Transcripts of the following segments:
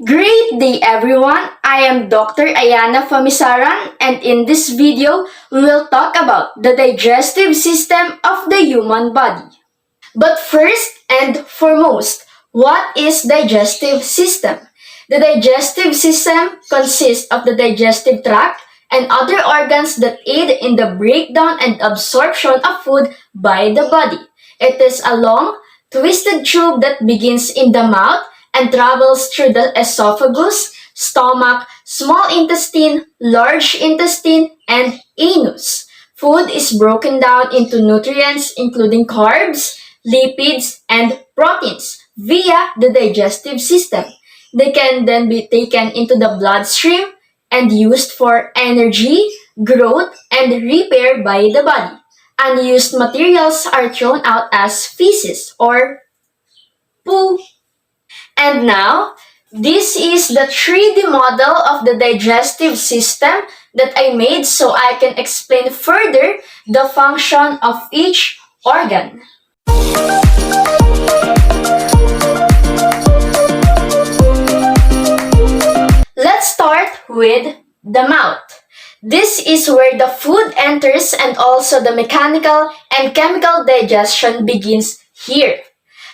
Great day everyone! I am Dr. Ayana Famisaran and in this video, we will talk about the digestive system of the human body. But first and foremost, what is digestive system? The digestive system consists of the digestive tract and other organs that aid in the breakdown and absorption of food by the body. It is a long, twisted tube that begins in the mouth and travels through the esophagus, stomach, small intestine, large intestine, and anus. Food is broken down into nutrients including carbs, lipids, and proteins via the digestive system. They can then be taken into the bloodstream and used for energy, growth, and repair by the body. Unused materials are thrown out as feces or poo. And now, this is the 3D model of the digestive system that I made so I can explain further the function of each organ. Let's start with the mouth. This is where the food enters and also the mechanical and chemical digestion begins here.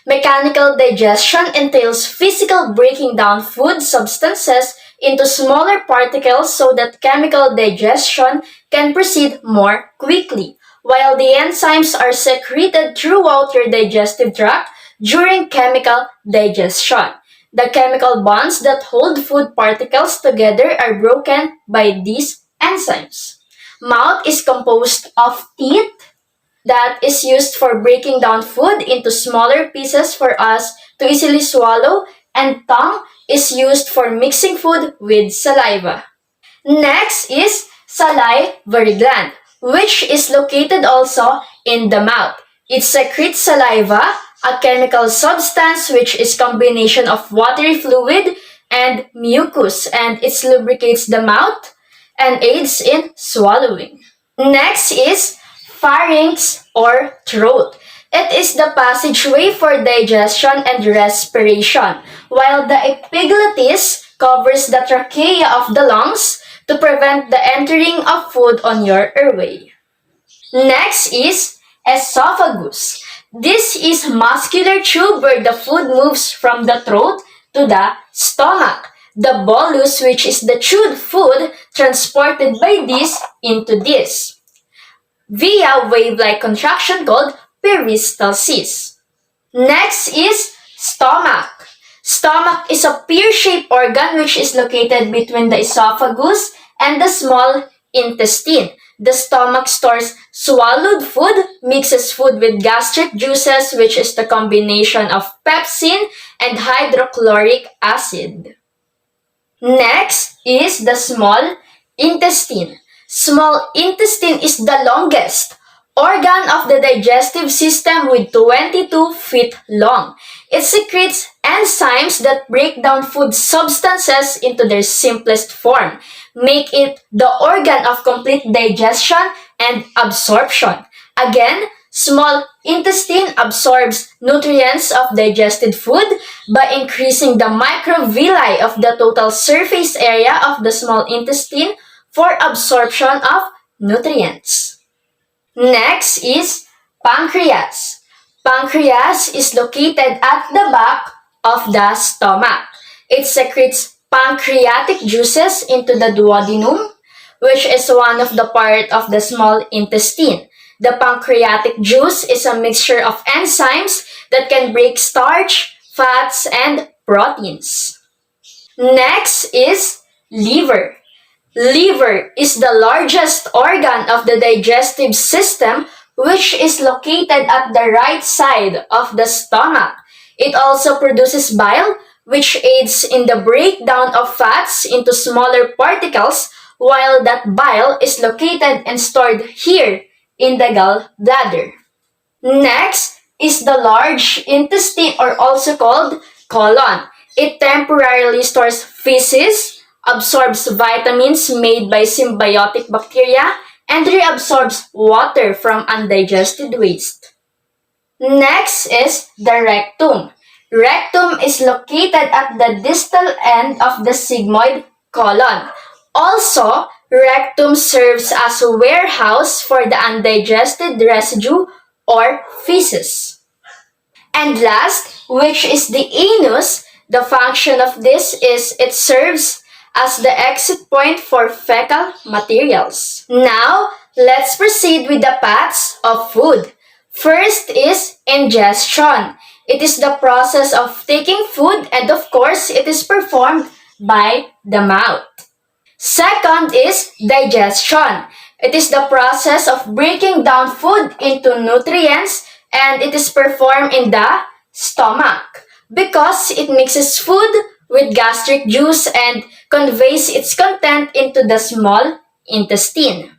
Mechanical digestion entails physical breaking down food substances into smaller particles so that chemical digestion can proceed more quickly, while the enzymes are secreted throughout your digestive tract during chemical digestion. The chemical bonds that hold food particles together are broken by these enzymes. Mouth is composed of teeth that is used for breaking down food into smaller pieces for us to easily swallow, and tongue is used for mixing food with saliva. Next is salivary gland, which is located also in the mouth. It secretes saliva, a chemical substance which is combination of watery fluid and mucus, and it lubricates the mouth and aids in swallowing. Next is pharynx or throat. It is the passageway for digestion and respiration, while the epiglottis covers the trachea of the lungs to prevent the entering of food on your airway. Next is esophagus. This is muscular tube where the food moves from the throat to the stomach. The bolus, which is the chewed food, transported by this into this via wave-like contraction called peristalsis. Next is stomach. Stomach is a pear-shaped organ which is located between the esophagus and the small intestine. The stomach stores swallowed food, mixes food with gastric juices, which is the combination of pepsin and hydrochloric acid. Next is the small intestine. Small intestine is the longest organ of the digestive system with 22 feet long. It secretes enzymes that break down food substances into their simplest form, make it the organ of complete digestion and absorption. Again, small intestine absorbs nutrients of digested food by increasing the microvilli of the total surface area of the small intestine for absorption of nutrients. Next is pancreas. Pancreas is located at the back of the stomach. It secretes pancreatic juices into the duodenum, which is one of the part of the small intestine. The pancreatic juice is a mixture of enzymes that can break starch, fats, and proteins. Next is liver. Liver is the largest organ of the digestive system, which is located at the right side of the stomach. It also produces bile, which aids in the breakdown of fats into smaller particles, while that bile is located and stored here in the gallbladder. Next is the large intestine, or also called colon. It temporarily stores feces, absorbs vitamins made by symbiotic bacteria, and reabsorbs water from undigested waste. Next is the rectum. Rectum is located at the distal end of the sigmoid colon. Also, rectum serves as a warehouse for the undigested residue or feces. And last, which is the anus, the function of this is it serves as the exit point for fecal materials. Now, let's proceed with the paths of food. First is ingestion. It is the process of taking food and of course it is performed by the mouth. Second is digestion. It is the process of breaking down food into nutrients and it is performed in the stomach because it mixes food with gastric juice and conveys its content into the small intestine.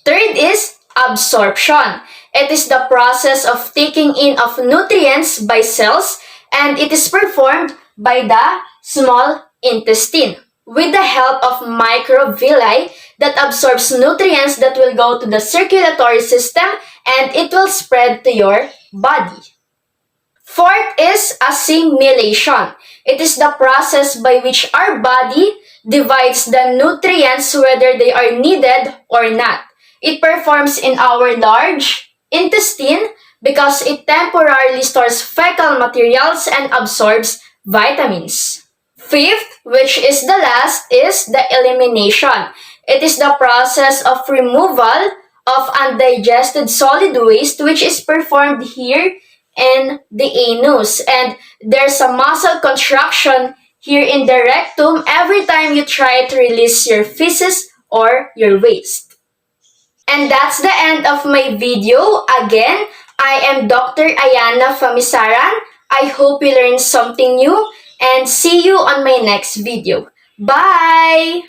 Third is absorption. It is the process of taking in of nutrients by cells and it is performed by the small intestine with the help of microvilli that absorbs nutrients that will go to the circulatory system and it will spread to your body. Fourth is assimilation. It is the process by which our body divides the nutrients whether they are needed or not. It performs in our large intestine because it temporarily stores fecal materials and absorbs vitamins. Fifth, which is the last, is the elimination. It is the process of removal of undigested solid waste which is performed here in the anus. And there's a muscle contraction here in the rectum every time you try to release your feces or your waste. And that's the end of my video. Again, I am Dr. Ayana Famisaran. I hope you learned something new and see you on my next video. Bye!